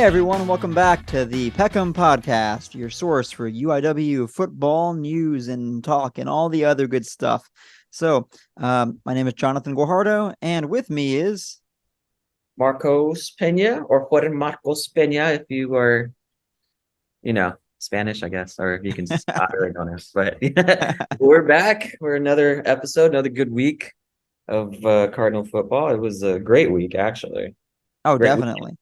everyone, welcome back to the Peck Em Podcast, your source for UIW football news and talk and all the other good stuff. So, my name is Jonathan Guajardo, and with me is Marcos Pena or Juan Marcos Pena if you are, Spanish, I guess, or if you can utter it on us. But we're back. We're another episode, another good week of Cardinal football. It was a great week, actually. oh, Great definitely,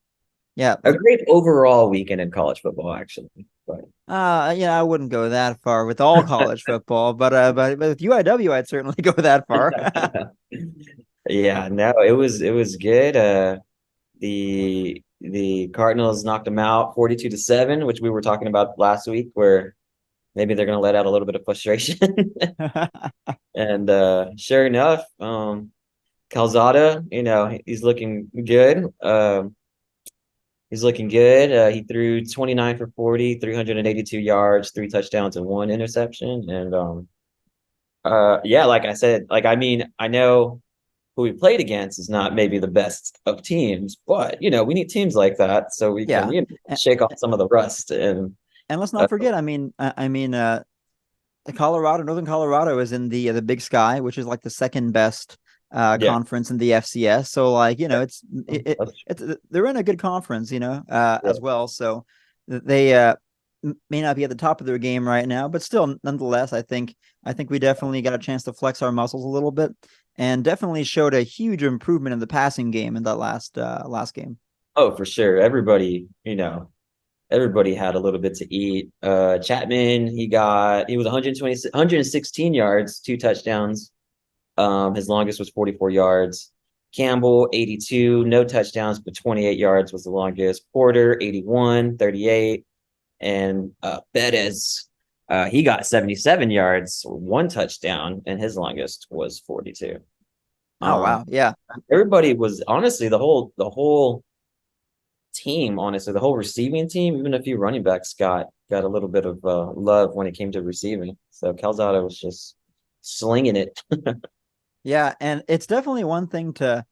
yeah, A great overall weekend in college football, actually. But I wouldn't go that far with all college football, but with UIW, I'd certainly go that far. yeah, no, it was good. The Cardinals knocked them out 42-7, which we were talking about last week, where maybe they're going to let out a little bit of frustration. And sure enough, Calzada, he's looking good. He's looking good. He threw 29 for 40, 382 yards, 3 touchdowns, and 1 interception. And yeah, like I said, I know who we played against is not maybe the best of teams, but we need teams like that so we can Yeah, and, shake off some of the rust. And let's not forget. Northern Colorado is in the Big Sky, which is like the second best yeah, conference in the FCS. So it's they're in a good conference, yeah. as well. So they may not be at the top of their game right now, but still, nonetheless, I think we definitely got a chance to flex our muscles a little bit, and definitely showed a huge improvement in the passing game in that last game. Oh, for sure. Everybody had a little bit to eat. Chapman, he was 116 yards, 2 touchdowns. His longest was 44 yards. Campbell, 82, no touchdowns, but 28 yards was the longest. Porter, 81, 38. And Bettis, he got 77 yards, 1 touchdown, and his longest was 42. Oh wow, yeah, Everybody was honestly the whole team, honestly, the whole receiving team, even a few running backs got a little bit of love when it came to receiving. So Calzada was just slinging it. yeah, and it's definitely one thing to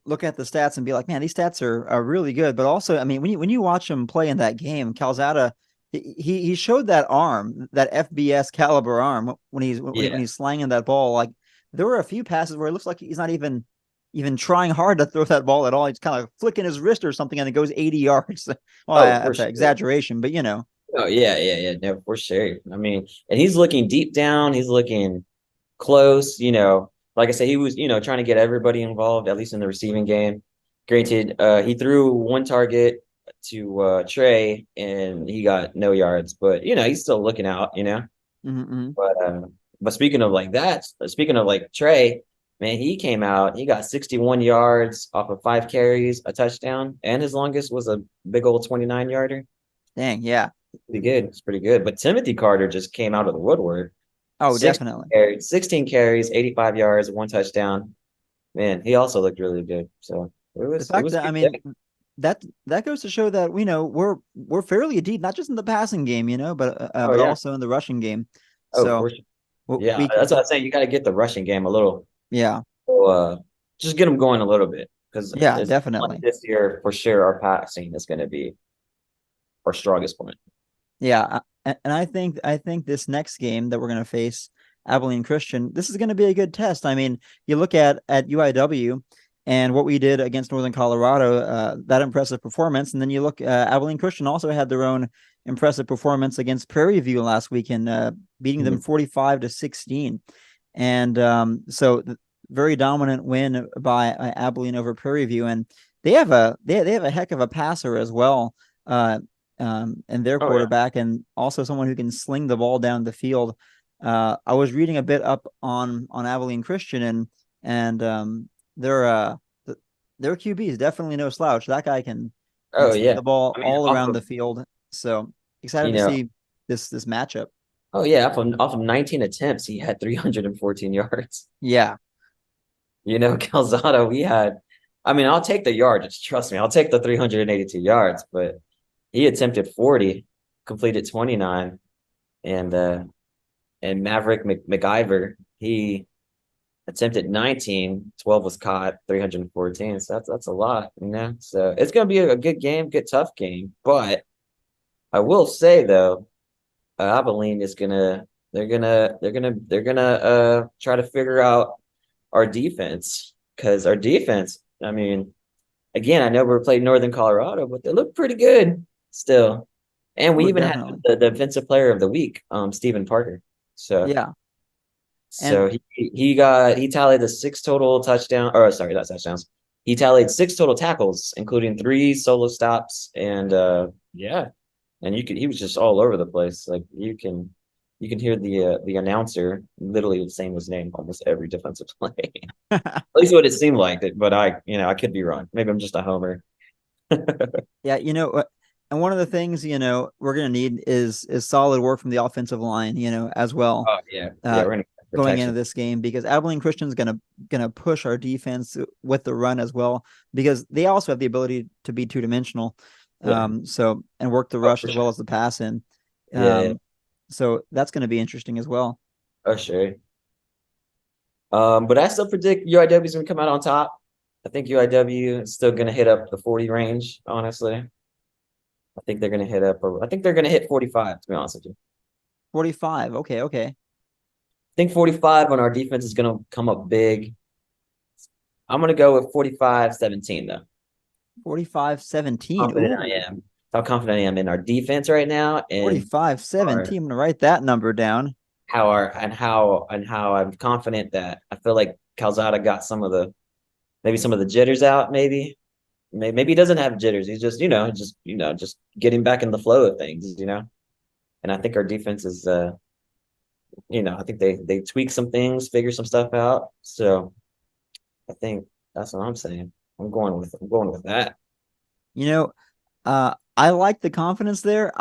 look at the stats and be like, man, these stats are really good. But also, I mean, when you watch him play in that game, Calzada, he showed that arm, that FBS caliber arm when Yeah. he's slanging that ball. Like there were a few passes where it looks like he's not even trying hard to throw that ball at all. He's kind of flicking his wrist or something, and it goes 80 yards. Well, Oh, for that's an sure. exaggeration, but Oh, yeah. No, for sure. I mean, and he's looking deep down. He's looking close. Like I said, he was, trying to get everybody involved, at least in the receiving game. Granted, he threw one target to Trey, and he got no yards, but he's still looking out. mm-hmm. But speaking of like Trey, man, he came out, he got 61 yards off of 5 carries, a touchdown, and his longest was a big old 29 yarder. Dang, yeah. Pretty good. It's pretty good. But Timothy Carter just came out of the woodwork. Oh, 16 definitely. carries, 16 carries, 85 yards, 1 touchdown. Man, he also looked really good. So it The was it fact was a that I good mean day. that goes to show that we're fairly deep, not just in the passing game, Oh but yeah. also in the rushing game. Oh, So for sure. Yeah, we that's what I'm saying. You got to get the rushing game a little, yeah, uh, just get them going a little bit because yeah, it's like definitely. this year for sure. Our passing is going to be our strongest point. Yeah, and I think this next game that we're going to face Abilene Christian, this is going to be a good test. I mean, you look at UIW and what we did against Northern Colorado, that impressive performance, and then you look, Abilene Christian also had their own impressive performance against Prairie View last weekend, beating them Mhm. 45-16, and very dominant win by Abilene over Prairie View, and they have a heck of a passer as well. And their Oh yeah. quarterback, and also someone who can sling the ball down the field. I was reading a bit up on Abilene Christian, and their their QB is definitely no slouch. That guy can Oh sling yeah. the ball I mean, all off around of the field. So excited you to know, see this matchup. oh yeah, off of 19 attempts, he had 314 yards. Yeah, Calzada, we had. I mean, I'll take the yardage. Trust me, I'll take the 382 yards. But he attempted 40, completed 29, and Maverick McIver, he attempted 19, 12 was caught, 314. So that's a lot, you know. So it's gonna be a good game, good tough game. But I will say though, Abilene is gonna try to figure out our defense because our defense, I mean, again, I know we're playing Northern Colorado, but they look pretty good still. And we Oh, even had definitely. the defensive player of the week, Stephen Parker. So Yeah. And so he tallied the six total touchdown or sorry, not touchdowns. He tallied six total tackles, including three solo stops, and yeah, and he was just all over the place. Like you can hear the announcer literally saying his name almost every defensive play. At least what it seemed like it, but I could be wrong. Maybe I'm just a homer. yeah, and one of the things, we're going to need is solid work from the offensive line, as well. Oh yeah, yeah, Uh, we're gonna get Going into protection. this game because Abilene Christian's gonna push our defense with the run as well because they also have the ability to be two-dimensional, Yeah, so and work the oh rush for as well sure. as the pass in. Yeah, yeah, So that's going to be interesting as well. for sure. But I still predict UIW is gonna come out on top. I think UIW is still gonna hit up the 40 range, honestly. I think they're gonna hit up. I think they're gonna hit 45. To be honest with you, 45. Okay, okay. I think 45 when our defense is gonna come up big. I'm gonna go with 45-17 though. 45-17. Confident I Ooh, am. How confident I am in our defense right now, and 45-17. our I'm gonna write that number down. how I'm confident that I feel like Calzada got some of the jitters out. Maybe he doesn't have jitters. He's just just getting back in the flow of things. And I think our defense is I think they tweak some things, figure some stuff out. So I think that's what I'm saying. I'm going with that. You know, I like the confidence there.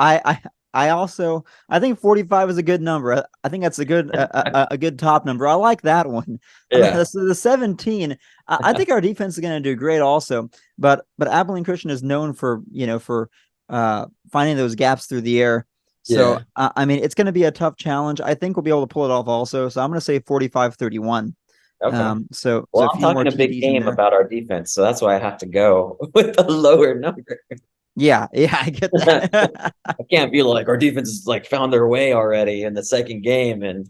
I also I think 45 is a good number. I think that's a good top number. I like that one. Yeah. The 17. I think our defense is going to do great also. But Abilene Christian is known for finding those gaps through the air. So Yeah. I mean it's going to be a tough challenge. I think we'll be able to pull it off also. So I'm going to say 45-31. Okay. So Well, a I'm few more talking a big TDs in game there. about our defense, so that's why I have to go with a lower number. Yeah, yeah, I get I that. can't be like our defense has like found their way already in the second game and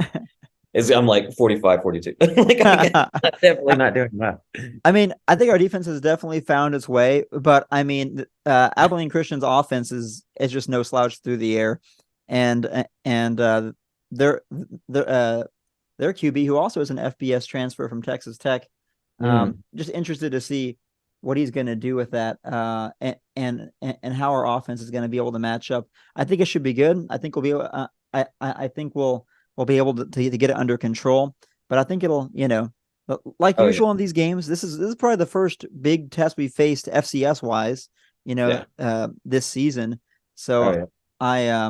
I'm like 45-42. Like I'm definitely not doing that. I mean, I think our defense has definitely found its way, but I mean, Abilene Christian's offense is just no slouch through the air, and their their uh, their QB, who also is an FBS transfer from Texas Tech, Mm. just interested to see what he's going to do with that, and how our offense is going to be able to match up. I think it should be good. I think we'll be, I think we'll be able to get it under control, but I think it'll, but like Oh yeah. usual in these games, this is probably the first big test we faced FCS wise, Yeah. this season. Oh So yeah. I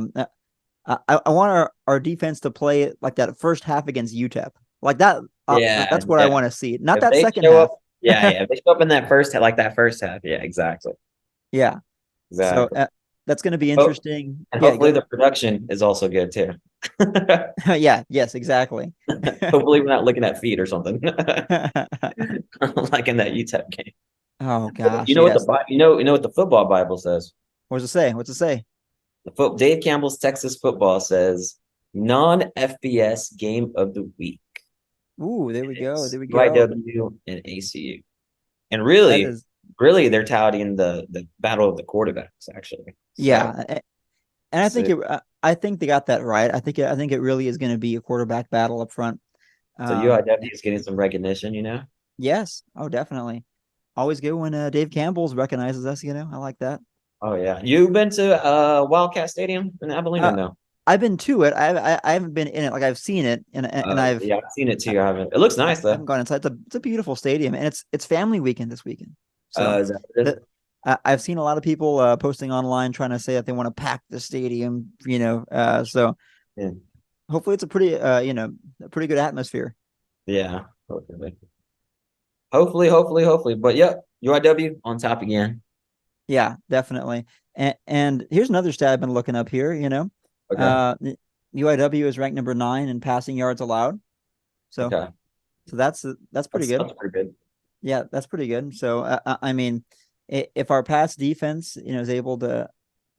I want our defense to play it like that first half against UTEP, like that. Yeah. That's what I Yeah. want to see, not If that they second show half. up, yeah, yeah. If they show up in that first like that first half, yeah, exactly. Yeah. So Exactly. that's going to be Oh, interesting. and Yeah. hopefully the production is also good too. Yeah. Yes. Exactly. Hopefully we're not looking at feet or something. Like in that UTEP game. Oh You gosh. know what Yes. you know what the football Bible says? What's it say? What's it say? Dave Campbell's Texas football says non-FBS game of the week. Ooh, there we go. It's There we go. UIW and ACU. And That really, is, really they're touting the battle of the quarterbacks, actually. So yeah. And I think so I think they got that right. I think it really is going to be a quarterback battle up front. so Um, UIW is getting some recognition, you know? yes. Oh, definitely. Always good when Dave Campbell's recognizes us. I like that. Oh yeah. You've been to Wildcat Stadium in Abilene or Uh, no? I've been to it. I haven't been in it. Like I've seen it, and Yeah, I've seen it too. I haven't. It looks I nice though. haven't gone inside. It's a beautiful stadium, and it's family weekend this weekend. So Is that what it is? the I've seen a lot of people posting online trying to say that they want to pack the stadium. So Yeah. hopefully it's a pretty a pretty good atmosphere. Yeah. Hopefully. Hopefully. But yep, UIW on top again. Yeah, definitely. And here's another stat I've been looking up here. Okay. Uh, UIW is ranked number 9 in passing yards allowed. So Okay. So that's pretty good. That's pretty good. Yeah, that's pretty good. So I mean, if our pass defense, is able to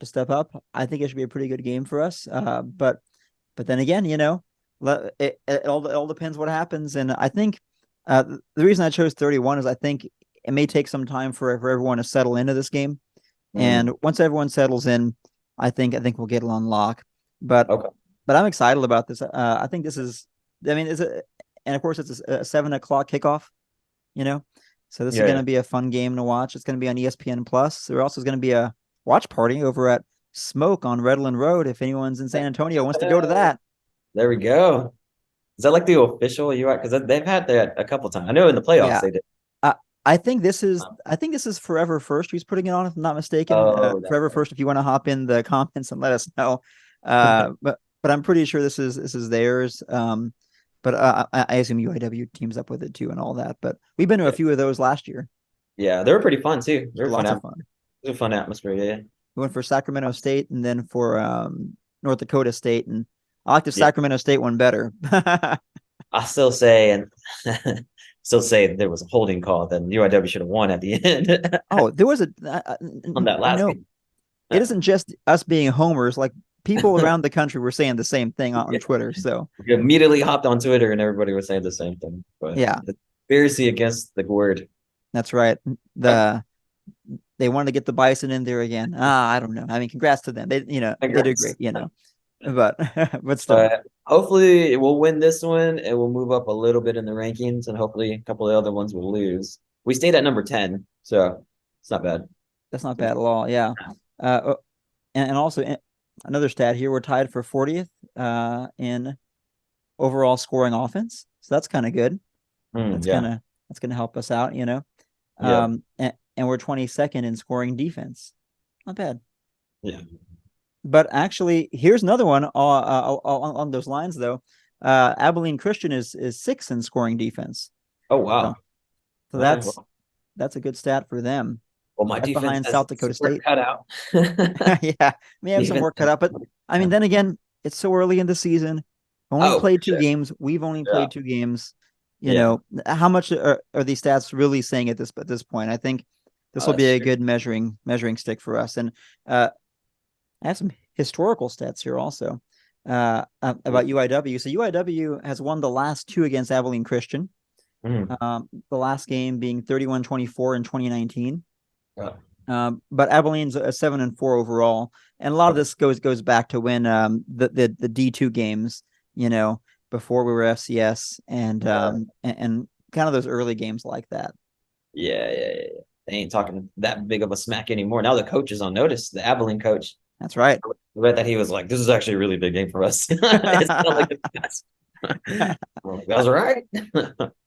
step up, I think it should be a pretty good game for us. But then again, it all depends what happens. And I think the reason I chose 31 is I think it may take some time for everyone to settle into this game. And Mm, once everyone settles in, I think we'll get it on lock. But okay. but I'm excited about this. I think this is. I mean, is it? And of course, it's a 7 o'clock kickoff. You know, so this is Yeah, going yeah. to be a fun game to watch. It's going to be on ESPN Plus. There also is going to be a watch party over at Smoke on Redland Road. If anyone's in San Antonio wants to go to that. There we go. Is that like the official UI? Because they've had that a couple times. I know in the playoffs Yeah, they did. I I think this is Forever First who's putting it on, if I'm not mistaken. Oh, that's Forever First, if you want to hop in the comments and let us know. But I'm pretty sure this is theirs. But I assume UIW teams up with it too and all that. But we've been to a yeah. few of those last year. Yeah, they were pretty fun too. They were fun Lots of out. fun. It was a fun atmosphere. Yeah, We went for Sacramento State and then for North Dakota State, and I like the yeah. Sacramento State one better. I still say and still say there was a holding call. Then UIW should have won at the end Oh, there was a on that last no. game. It isn't just us being homers. Like people around the country were saying the same thing on Yeah. Twitter. So We immediately hopped on Twitter and everybody was saying the same thing. But yeah, the conspiracy against the word. that's right. They wanted to get the Bison in there again. I don't know. I mean, congrats to them. They did Congrats. great. But but still, But hopefully we'll win this one and we'll move up a little bit in the rankings and hopefully a couple of the other ones will lose. We stayed at number 10, so it's not bad. that's not bad at all. Yeah. Uh, and also another stat here: we're tied for 40th in overall scoring offense. So that's kind of good. Mm, That's yeah. gonna that's gonna help us out. Yep. And we're 22nd in scoring defense. Not bad. Yeah. But actually, here's another one on those lines though. Abilene Christian is sixth in scoring defense. Oh So, wow. so All right. that's a good stat for them. Well, my Right defense behind has South Dakota some work State. cut out. Yeah, may have some Defense. work cut out, but I mean, then again, it's so early in the season. Only Oh, for played two sure. games. We've only Yeah. played two games. Yeah. How much are these stats really saying at this point? I think this Oh, will be that's a true. good measuring stick for us. And I have some historical stats here also about UIW. So UIW has won the last two against Abilene Christian. Mm. The last game being 31-24 in 2019. Yeah. But Abilene's a 7-4 overall, and a lot of Okay. this goes back to when the D2 games, before we were FCS, Yeah. and kind of those early games like that. Yeah. They ain't talking that big of a smack anymore. Now the coach is on notice. The Abilene coach. That's right. I read that he was like, "This is actually a really big game for us." It's not like the past. I'm like, that's right.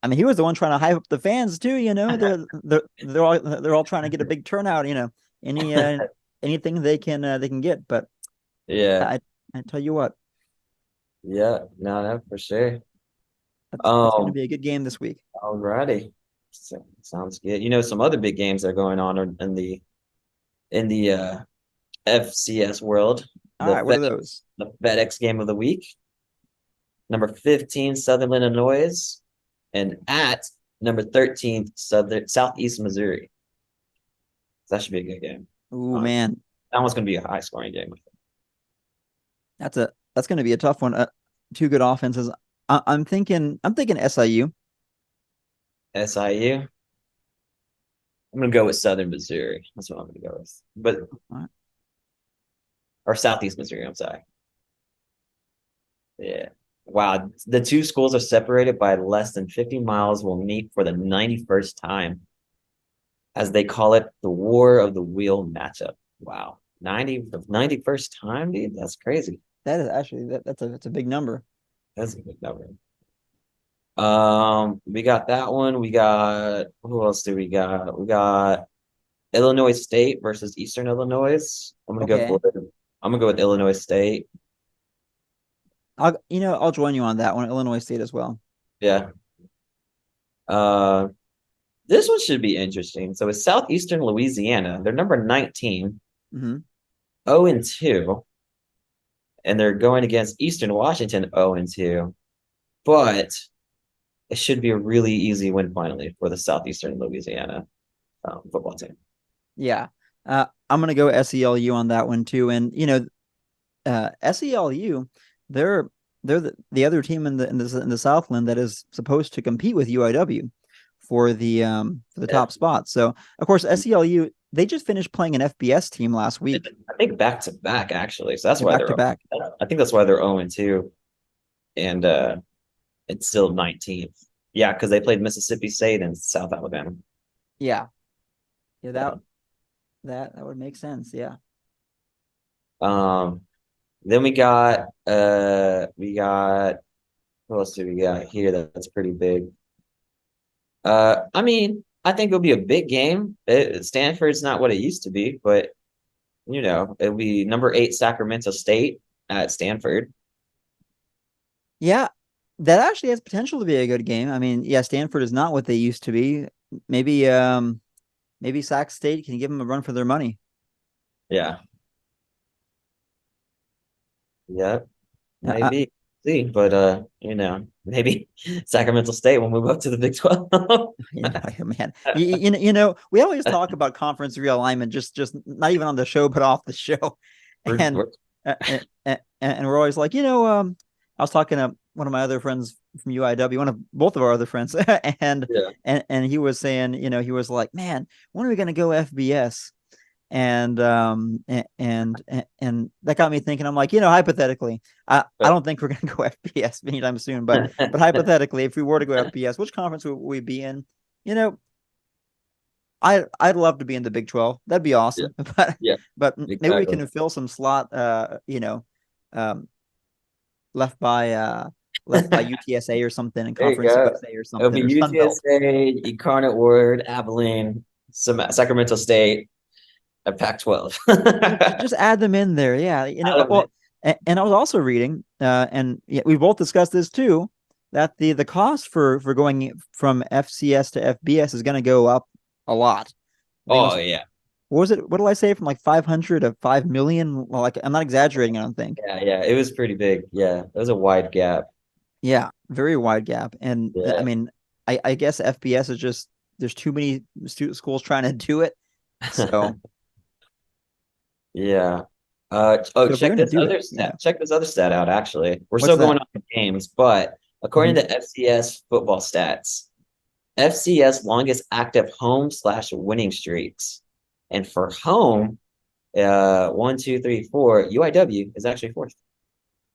I mean, he was the one trying to hype up the fans too. They're all trying to get a big turnout. Any anything they can get. But Yeah, I tell you what, yeah, no, for sure. that's going to Um, be a good game this week. alrighty. Sounds good. Some other big games that are going on in the FCS world. All right, what are those? The FedEx game of the week. Number 15, Southern Illinois, and at number 13, Southeast Missouri. That should be a good game. Oh Uh, man, that one's going to be a high scoring game. that's going to be a tough one. Two good offenses. I'm thinking SIU. SIU. I'm going to go with Southern Missouri. That's what I'm going to go with. But All right. or Southeast Missouri. I'm sorry. Yeah. Wow. The two schools are separated by less than 50 miles. Will meet for the 91st time, as they call it, the War of the Wheel matchup. Wow. 91st time, dude. That's crazy. That is actually that's a big number. That's a big number. We got that one. We got who else do we got? We got Illinois State versus Eastern Illinois. I'm gonna go Okay, for it. I'm gonna go with Illinois State. I'll join you on that one. Illinois State as well. Yeah. Uh, this one should be interesting. So it's Southeastern Louisiana. They're number 19, Hmm. 0-2, and they're going against Eastern Washington 0-2. But it should be a really easy win finally for the Southeastern Louisiana football team. Yeah. I'm gonna go SELU on that one too. And SELU, they're the other team in the Southland that is supposed to compete with UIW for the Yeah. top spot. So of course SELU, they just finished playing an FBS team last week. I think back to back actually. So that's why Back to they're back. I think that's why they're 0-2. And it's still 19th. Yeah, because they played Mississippi State and South Alabama. Yeah. Yeah, Yeah. that would make sense. Yeah. Um, then we got what else do we got here that's pretty big? I mean, I think it'll be a big game. Stanford's not what it used to be, but it'll be number 8 Sacramento State at Stanford. Yeah, that actually has potential to be a good game. I mean, yeah, Stanford is not what they used to be. Maybe maybe Sac State can give them a run for their money. Yeah. Yep. Uh, Maybe. See, but maybe Sacramento State will move up to the Big 12. man, we always talk about conference realignment, just not even on the show, but off the show, and We're- and we're always like, I was talking to one of my other friends from UIW, one of both of our other friends, and yeah. and he was saying, he was like, man, when are we gonna go FBS? And and that got me thinking. I'm like, hypothetically, I don't think we're gonna go FBS anytime soon, but hypothetically, if we were to go FBS, which conference would we be in? You know, I'd love to be in the Big 12. That'd be Yeah. awesome. But Yeah. maybe we Exactly. can fill some slot um left by UTSA or something in There you Conference go. USA or It'll something, be or Sun Belt. UTSA, Incarnate Word, Abilene, Sacramento State, a Pac-12. Just add them in there. Yeah, well, and I was also reading, and yeah, we both discussed this too, that the cost for going from FCS to FBS is going to go up a lot. I think it Oh was, yeah. what was it? What did I say? From like 500 to 5 million? Well, like, I'm not exaggerating, I don't think. Yeah, it was pretty big. Yeah, it was a wide gap. Yeah, very wide gap. And I Yeah. mean, I guess FBS is just, there's too many schools trying to do it. So, Yeah. so if we're gonna do it, yeah. Check this other stat out, actually. We're What's still that? going on with games, but according Mhm. to FCS football stats, FCS longest active home/winning streaks. And for home, 1, 2, 3, 4, UIW is actually fourth.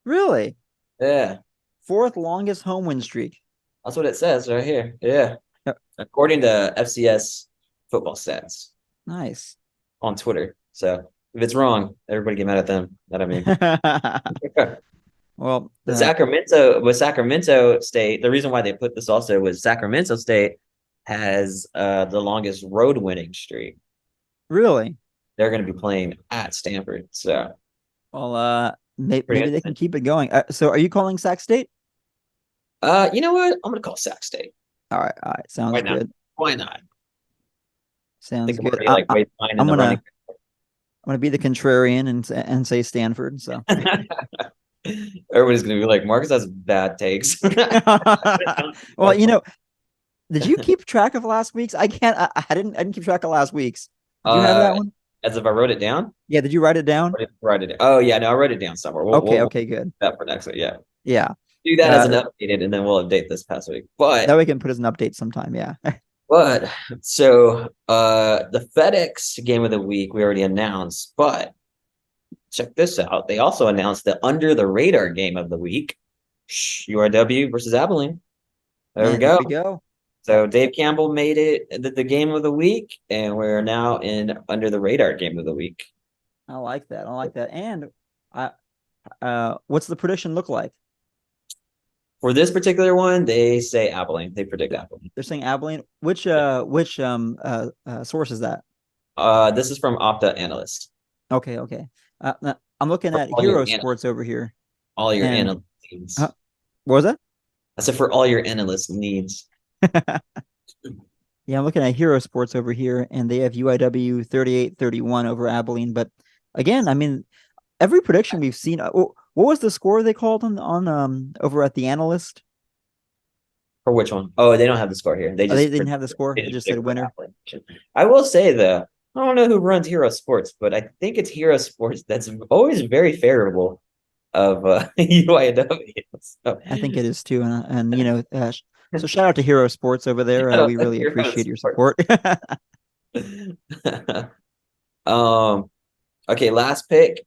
Really? Yeah, Fourth longest home win streak. that's what it says right here. Yeah. Yeah. According to FCS football stats Nice. on Twitter. So if it's wrong, everybody get mad at them. Not at me. Well, With Sacramento State, the reason why they put this also was Sacramento State has the longest road winning streak. really? They're going to be playing at Stanford. So Well, pretty maybe they can interesting. keep it going. So, are you calling Sac State? You know what? I'm going to call Sac State. All right. Why Sounds not? good. Why not? I Sounds think I'm good. already like way behind in I'm the gonna running. I'm gonna be the contrarian and say Stanford. So, Everybody's going to be like, Marcus has bad takes. well, did you keep track of last week's? I can't. I didn't keep track of last week's. Did you have that Uh, one? as if I wrote it down. Yeah. Did you write it down? Write it. Oh yeah, no, I wrote it down somewhere. Okay. We'll Okay. Good. that for next week. Yeah, Yeah. do that as an Uh, updated, and then we'll update this past week. that we can put as an update sometime. Yeah. But so the FedEx game of the week we already announced, but check this out. They also announced the under the radar game of the week. URW versus Abilene. There we And there go. we go. So Dave Campbell made it the game of the week, and we're now in under the radar game of the week. I like that. I like that. And I what's the prediction look like? For this particular one, they say Abilene. They predict Abilene. They're saying Abilene. Which source is that? This is from Opta Analyst. Okay, okay. I'm looking For at all Hero Sports over here. all your And analyst needs. what was that? I said for all your analyst needs. Yeah, I'm looking at Hero Sports over here, and they have UIW 38-31 over Abilene. But again, I mean, every prediction we've seen. What was the score they called on over at the analyst? For which one? Oh, they don't have the score here. They Oh, they just didn't have the score. It just said picked the winner. Abilene. I will say though, I don't know who runs Hero Sports, but I think it's Hero Sports that's always very favorable of UIW. So I think it is too. And so shout out to Hero Sports over there. shout out We to really Hero appreciate your Sports. support. um, okay, last pick.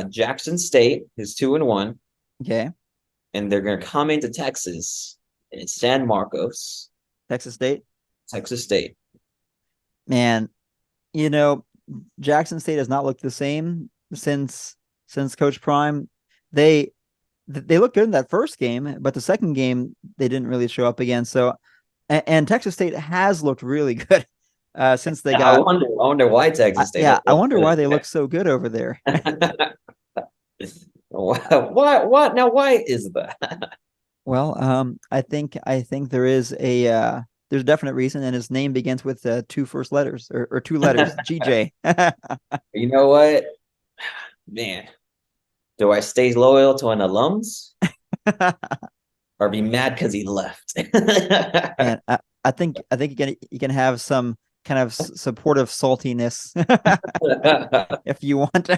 Jackson State is 2-1, Okay, and they're gonna come into Texas. And it's San Marcos, Texas State. Texas State. Man, you know, Jackson State has not looked the same since Coach Prime. They they looked good in that first game, but the second game they didn't really show up again. So, and Texas State has looked really good since they I got. wonder why Texas State Yeah, has I looked wonder really why they good. look so good over there. What now? Why is that? Well, I think there is there's a definite reason, and his name begins with two first letters or two letters, GJ. You know what, man? Do I stay loyal to an alums or be mad because he left? And I think you can have some kind of supportive saltiness if you want.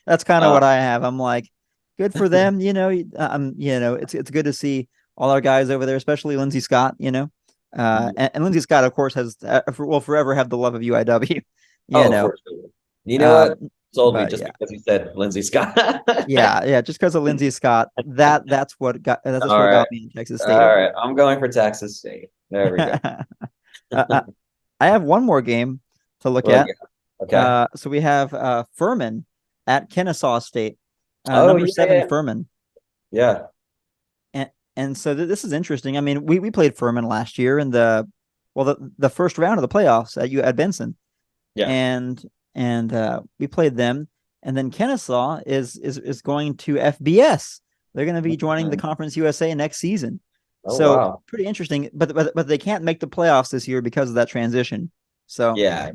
That's kind of Uh, what I have. I'm like, good for them. It's good to see all our guys over there, especially Lindsey Scott. And Lindsey Scott, of course, will forever have the love of UIW. You oh, know, for sure. You know um, what? Sold me but just yeah, because you said Lindsey Scott. yeah. Just because of Lindsey Scott, that's All what right. got me in Texas All State over right. I'm going for Texas State. There we go. there. uh, I have one more game to look Well, at. yeah. Okay. So we have Furman at Kennesaw State, Oh, number yeah, 7 yeah. Furman, Yeah. and so this is interesting. I mean, we played Furman last year in the first round of the playoffs at Benson, Yeah. and we played them, and then Kennesaw is going to FBS. They're going to be joining the Mhm. Conference USA next season. Oh, So wow. pretty interesting, but they can't make the playoffs this year because of that transition. So Yeah.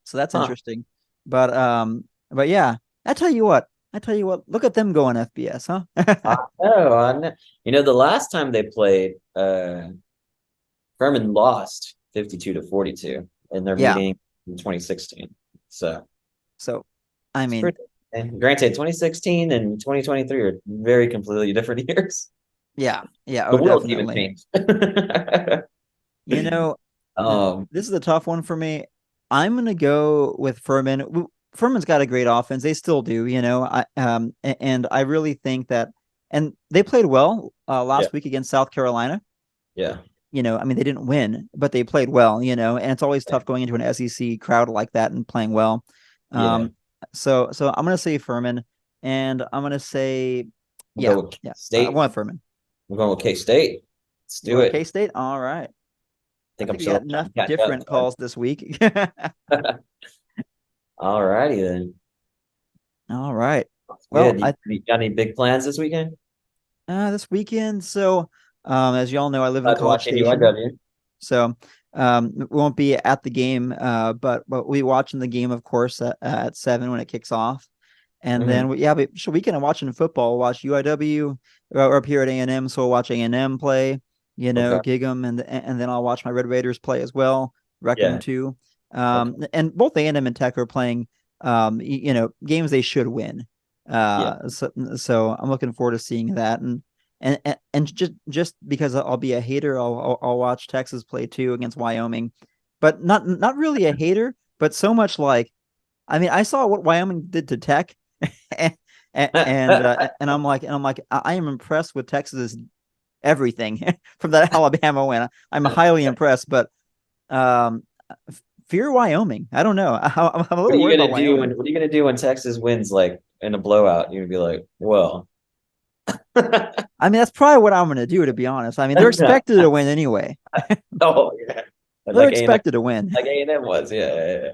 So that's Huh. interesting. But yeah, I tell you what, look at them going FBS, huh? I know. You know, the last time they played, Furman lost 52 to 42 in their Yeah. meeting in 2016. So So I it's mean, pretty. And granted, 2016 and 2023 are very completely different years. yeah, The oh world's even definitely. changed. You know, Um, this is a tough one for me. I'm gonna go with Furman. Furman's got a great offense. They still do, and I really think that, and they played well yeah, last week against South Carolina. yeah, I mean, they didn't win, but they played well, and it's always tough going into an SEC crowd like that and playing well. yeah. So I'm gonna say Furman, and I'm gonna say, We'll go with yeah, I K-State. want Furman. We're going with K-State. Let's You do going with it. K State? All right. I I'm think we still got trying enough to catch up. different calls this week. All righty then. All right. Well, Good. You got any big plans this weekend? this weekend. So, as y'all know, I live in Besides College watching Station, UIW. so we won't be at the game. But we watching the game, of course, at 7 when it kicks off. And Hmm. then so weekend I'm watching football. We'll watch UIW. We're up here at A&M, so we'll watch A&M play. Okay. Gig 'em, and then I'll watch my Red Raiders play as well. Wreck 'em Yeah. too. Okay. And both A&M and Tech are playing, games they should win. Yeah. So I'm looking forward to seeing that, and just because I'll be a hater, I'll watch Texas play too against Wyoming, but not really a hater, but so much like, I mean, I saw what Wyoming did to Tech, and and I'm like I am impressed with Texas's everything from that Alabama win. I'm highly impressed, but um, fear Wyoming. I don't know. I'm a What are little you worried about gonna do Wyoming. what are you gonna do when Texas wins like in a blowout? You're gonna be like, well. I mean, that's probably what I'm going to do, to be honest. I mean, they're expected to win anyway. Oh yeah. They're Like A&M expected to win. like A&M was, yeah, yeah.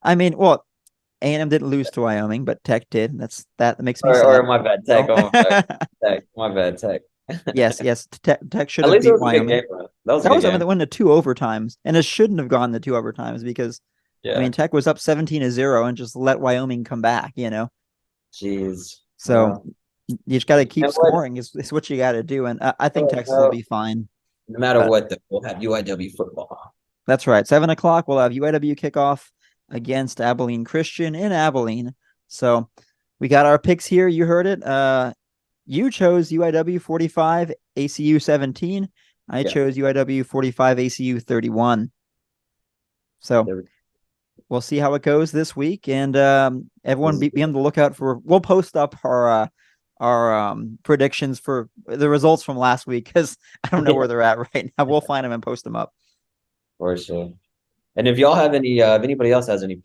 I mean, well, A&M didn't lose to Wyoming, but Tech did. That makes me Or sad. my bad, Tech. Well, Oh my bad, Tech. My bad, Tech. yes. Tech should At have least it beat was a good Wyoming. game, bro. That was a That good was, I mean, game. they went to two overtimes, and it shouldn't have gone to two overtimes because, I Yeah. mean, Tech was up 17-0 and just let Wyoming come back. Jeez. So Well, you just got to you keep know what? scoring. Is what you got to do, and I think Texas will No, be fine. No matter what, though, we'll have UIW football. That's right. 7 o'clock, we'll have UIW kickoff against Abilene Christian in Abilene. So we got our picks here. You heard it. You chose UIW 45, ACU 17. I chose UIW 45, ACU 31. So we'll see how it goes this week. And everyone be on the lookout for, we'll post up our predictions for the results from last week, because I don't know where they're at right now. We'll find them and post them up. For sure. And if y'all have any, if anybody else has any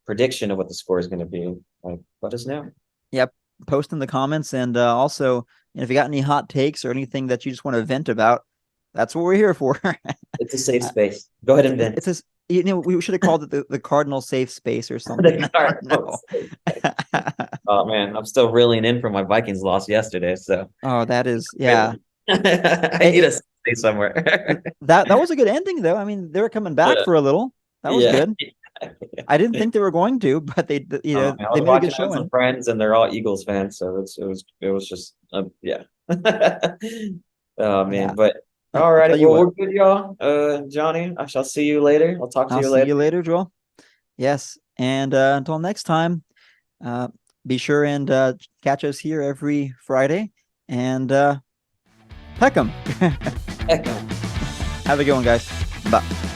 prediction of what the score is going to be, like, let us know. Yep. Post in the comments. And also, if you got any hot takes or anything that you just want to vent about, that's what we're here for. It's a safe space. Go ahead and vent. We should have called it the Cardinal safe space or something. No. Oh man, I'm still reeling in from my Vikings loss yesterday. So that is, yeah. I need to stay somewhere. that was a good ending, though. I mean, they were coming back for a little. That was good. I didn't think they were going to, but they they made a good showing. Some friends, and they're all Eagles fans, so it was just yeah. Oh man, yeah. But all right, well, we're good, y'all. Johnny, I shall see you later. I'll talk to you later. See you later, Joel. Yes, and until next time, be sure and catch us here every Friday, and Peck Em. Peck Em. Have a good one, guys. Bye.